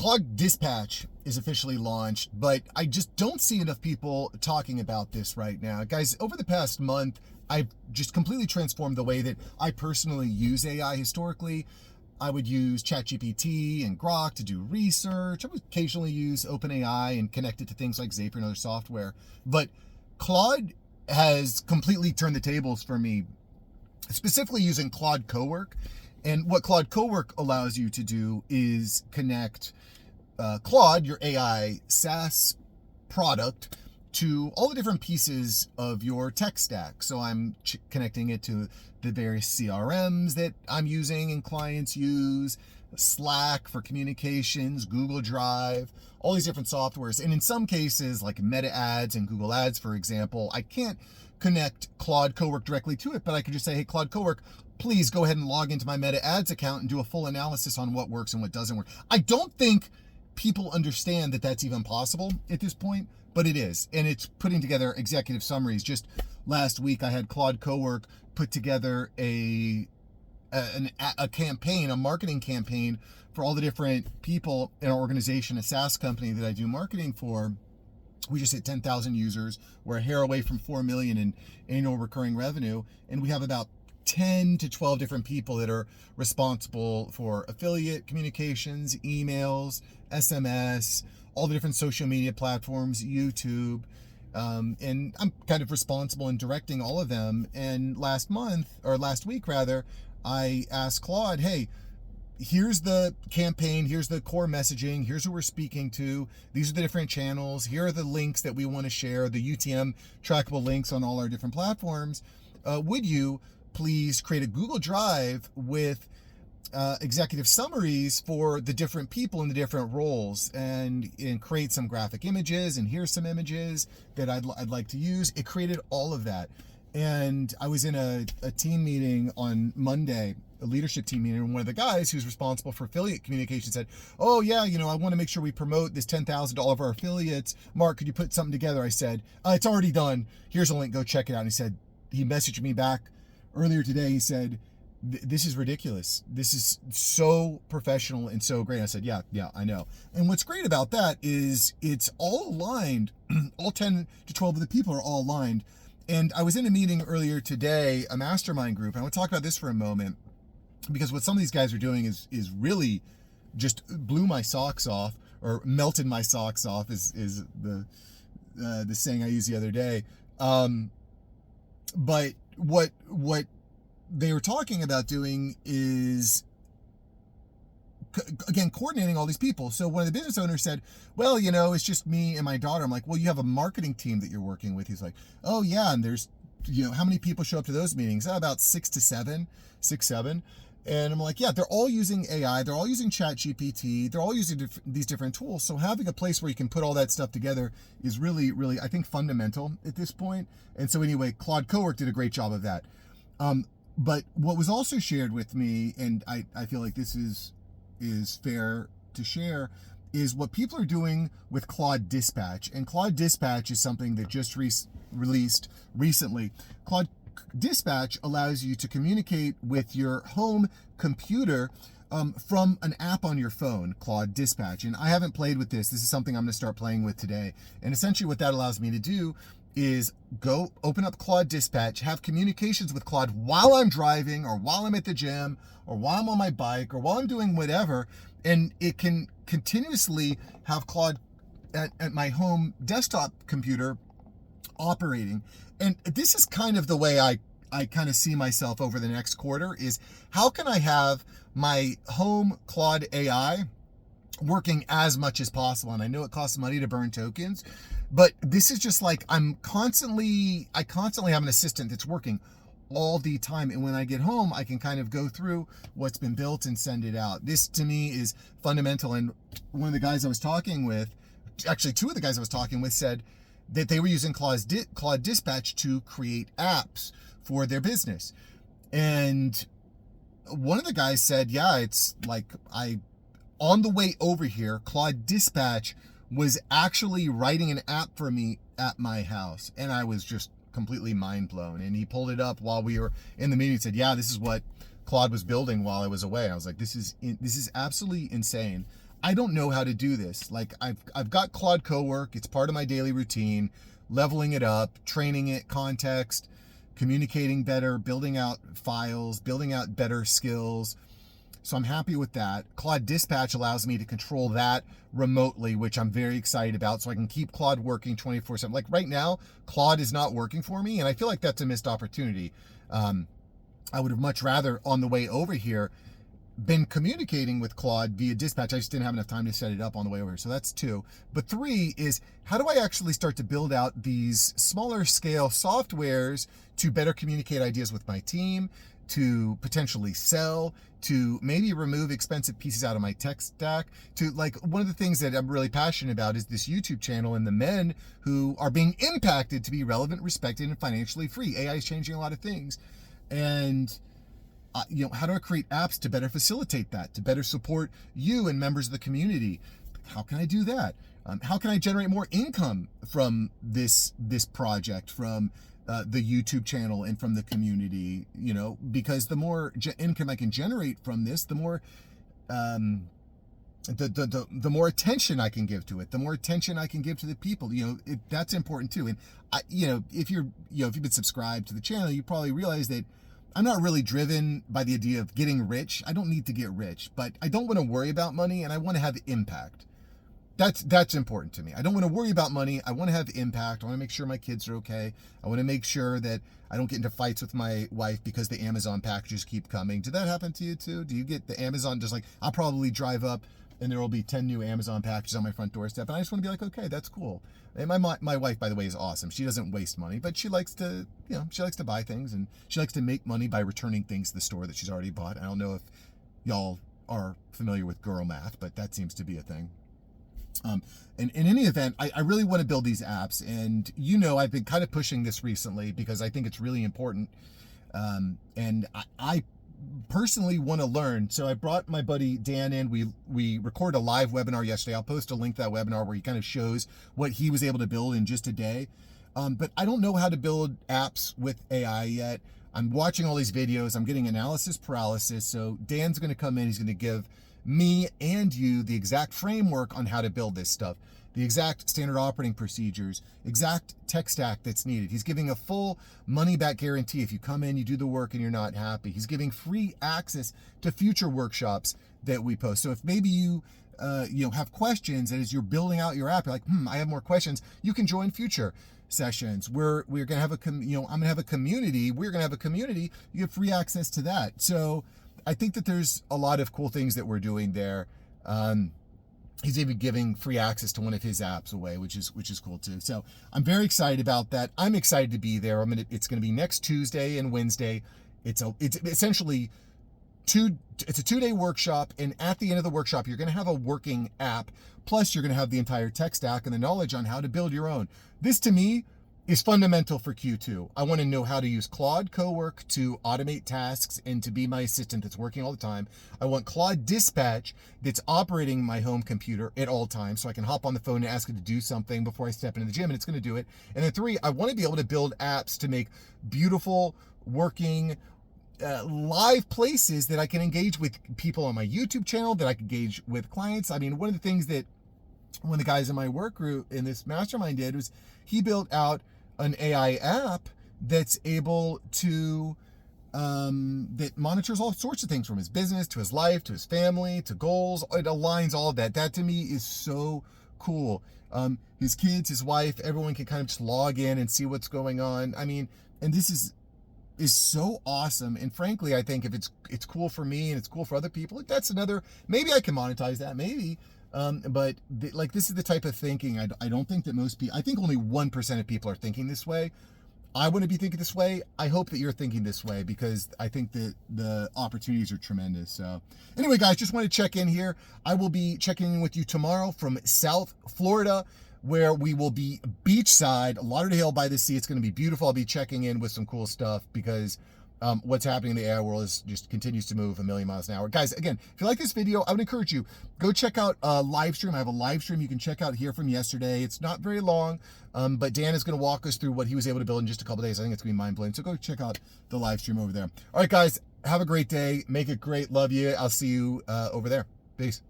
Claude Dispatch is officially launched, but I just don't see enough people talking about this right now. Guys, over the past month, I've just completely transformed the way that I personally use AI. Historically, I would use ChatGPT and Grok to do research. I would occasionally use OpenAI and connect it to things like Zapier and other software. But Claude has completely turned the tables for me, specifically using Claude Cowork. And what Claude Cowork allows you to do is connect Claude, your AI SaaS product, to all the different pieces of your tech stack. So I'm connecting it to the various CRMs that I'm using and clients use, Slack for communications, Google Drive, all these different softwares. And in some cases, like Meta Ads and Google Ads, for example, I can't connect Claude Cowork directly to it, but I could just say, hey, Claude Cowork, please go ahead and log into my Meta Ads account and do a full analysis on what works and what doesn't work. I don't think people understand that that's even possible at this point, but it is. And it's putting together executive summaries. Just last week, I had Claude Cowork put together a campaign, a marketing campaign for all the different people in our organization, a SaaS company that I do marketing for. We just hit 10,000 users. We're a hair away from 4 million in annual recurring revenue. And we have about 10 to 12 different people that are responsible for affiliate communications, emails, SMS, all the different social media platforms, YouTube. And I'm kind of responsible in directing all of them. And last week, I asked Claude, hey, here's the campaign, here's the core messaging, here's who we're speaking to, these are the different channels, here are the links that we want to share, the UTM trackable links on all our different platforms. Would you please create a Google Drive with executive summaries for the different people in the different roles, and create some graphic images, and here's some images that I'd like to use. It created all of that. And I was in a team meeting on Monday, a leadership team meeting, and one of the guys who's responsible for affiliate communication said, oh yeah, I want to make sure we promote this 10,000 to all of our affiliates. Mark, could you put something together? I said, it's already done. Here's a link, go check it out. And he messaged me back earlier today. He said, this is ridiculous. This is so professional and so great. I said, yeah, I know. And what's great about that is it's all aligned. All 10 to 12 of the people are all aligned. And I was in a meeting earlier today, a mastermind group, and I want to talk about this for a moment, because what some of these guys are doing is really just blew my socks off, or melted my socks off, is the saying I used the other day. But what they were talking about doing is, again, coordinating all these people. So one of the business owners said, well, it's just me and my daughter. I'm like, well, you have a marketing team that you're working with. He's like, oh yeah, and there's, how many people show up to those meetings? About 6 to 7. And I'm like, yeah, they're all using AI. They're all using ChatGPT. They're all using these different tools. So having a place where you can put all that stuff together is really, really, I think, fundamental at this point. And so anyway, Claude Cowork did a great job of that. But what was also shared with me, and I feel like this is fair to share, is what people are doing with Claude Dispatch. And Claude Dispatch is something that just released recently. Claude Dispatch allows you to communicate with your home computer from an app on your phone, Claude Dispatch. And I haven't played with this. This is something I'm going to start playing with today. And essentially what that allows me to do is go open up Claude Dispatch, have communications with Claude while I'm driving, or while I'm at the gym, or while I'm on my bike, or while I'm doing whatever, and it can continuously have Claude at my home desktop computer operating. And this is kind of the way I kind of see myself over the next quarter, is how can I have my home Claude AI working as much as possible? And I know it costs money to burn tokens, but this is just like, I constantly have an assistant that's working all the time. And when I get home, I can kind of go through what's been built and send it out. This to me is fundamental. And one of the guys I was talking with, actually two of the guys I was talking with, said that they were using Claude Dispatch to create apps for their business. And one of the guys said, yeah, it's like, on the way over here, Claude Dispatch was actually writing an app for me at my house. And I was just completely mind blown. And he pulled it up while we were in the meeting and said, yeah, this is what Claude was building while I was away. I was like, this is absolutely insane. I don't know how to do this. Like I've got Claude Cowork. It's part of my daily routine, leveling it up, training it, context, communicating better, building out files, building out better skills. So I'm happy with that. Claude Dispatch allows me to control that remotely, which I'm very excited about. So I can keep Claude working 24/7. Like right now, Claude is not working for me, and I feel like that's a missed opportunity. I would have much rather on the way over here been communicating with Claude via Dispatch. I just didn't have enough time to set it up on the way over here. So that's 2. But 3 is, how do I actually start to build out these smaller scale softwares to better communicate ideas with my team, to potentially sell, to maybe remove expensive pieces out of my tech stack, to like, one of the things that I'm really passionate about is this YouTube channel and the men who are being impacted to be relevant, respected, and financially free. AI is changing a lot of things. And how do I create apps to better facilitate that, to better support you and members of the community? How can I do that? How can I generate more income from this project, from the YouTube channel and from the community? Because the more income I can generate from this, the more the more attention I can give to it, the more attention I can give to the people. That's important too. And if you've been subscribed to the channel, you probably realize that I'm not really driven by the idea of getting rich. I don't need to get rich, but I don't want to worry about money, and I want to have impact. That's important to me. I don't want to worry about money. I want to have impact. I want to make sure my kids are okay. I want to make sure that I don't get into fights with my wife because the Amazon packages keep coming. Did that happen to you too? Do you get the Amazon, just like, I'll probably drive up and there will be 10 new Amazon packages on my front doorstep, and I just want to be like, okay, that's cool. And my wife, by the way, is awesome. She doesn't waste money, but she likes to, she likes to buy things, and she likes to make money by returning things to the store that she's already bought. I don't know if y'all are familiar with girl math, but that seems to be a thing. And in any event, I really want to build these apps, and I've been kind of pushing this recently because I think it's really important. And I personally want to learn. So I brought my buddy Dan in. We recorded a live webinar yesterday. I'll post a link to that webinar where he kind of shows what he was able to build in just a day. But I don't know how to build apps with AI yet. I'm watching all these videos. I'm getting analysis paralysis. So Dan's going to come in. He's going to give me and you the exact framework on how to build this stuff, the exact standard operating procedures, exact tech stack that's needed. He's giving a full money back guarantee if you come in, you do the work, and you're not happy. He's giving free access to future workshops that we post. So if maybe you have questions, and as you're building out your app, you're like, I have more questions, you can join future sessions. We're going to have I'm going to have a community. We're going to have a community. You have free access to that. So I think that there's a lot of cool things that we're doing there. He's even giving free access to one of his apps away, which is cool too. So I'm very excited about that. I'm excited to be there. It's going to be next Tuesday and Wednesday. It's essentially it's a 2-day workshop, and at the end of the workshop, you're going to have a working app. Plus, you're going to have the entire tech stack and the knowledge on how to build your own. This, to me, is fundamental for Q2. I want to know how to use Claude Cowork to automate tasks and to be my assistant that's working all the time. I want Claude Dispatch that's operating my home computer at all times, so I can hop on the phone and ask it to do something before I step into the gym, and it's going to do it. And then 3, I want to be able to build apps to make beautiful, working, live places that I can engage with people on my YouTube channel, that I can engage with clients. I mean, one of the things that one of the guys in my work group in this mastermind did was he built out an AI app that's able to that monitors all sorts of things, from his business to his life to his family to goals. It aligns all of that. That to me is so cool. His kids, his wife, everyone can kind of just log in and see what's going on. I mean, and this is so awesome. And frankly, I think if it's cool for me and it's cool for other people, that's another, maybe I can monetize that, maybe. But this is the type of thinking I don't think that most people, I think only 1% of people are thinking this way. I want to be thinking this way. I hope that you're thinking this way, because I think that the opportunities are tremendous. So anyway, guys, just want to check in here. I will be checking in with you tomorrow from South Florida, where we will be beachside, Lauderdale by the sea. It's going to be beautiful. I'll be checking in with some cool stuff, because what's happening in the AI world just continues to move a million miles an hour. Guys, again, if you like this video, I would encourage you, go check out a live stream. I have a live stream you can check out here from yesterday. It's not very long, but Dan is going to walk us through what he was able to build in just a couple days. I think it's going to be mind-blowing. So go check out the live stream over there. All right, guys, have a great day. Make it great. Love you. I'll see you over there. Peace.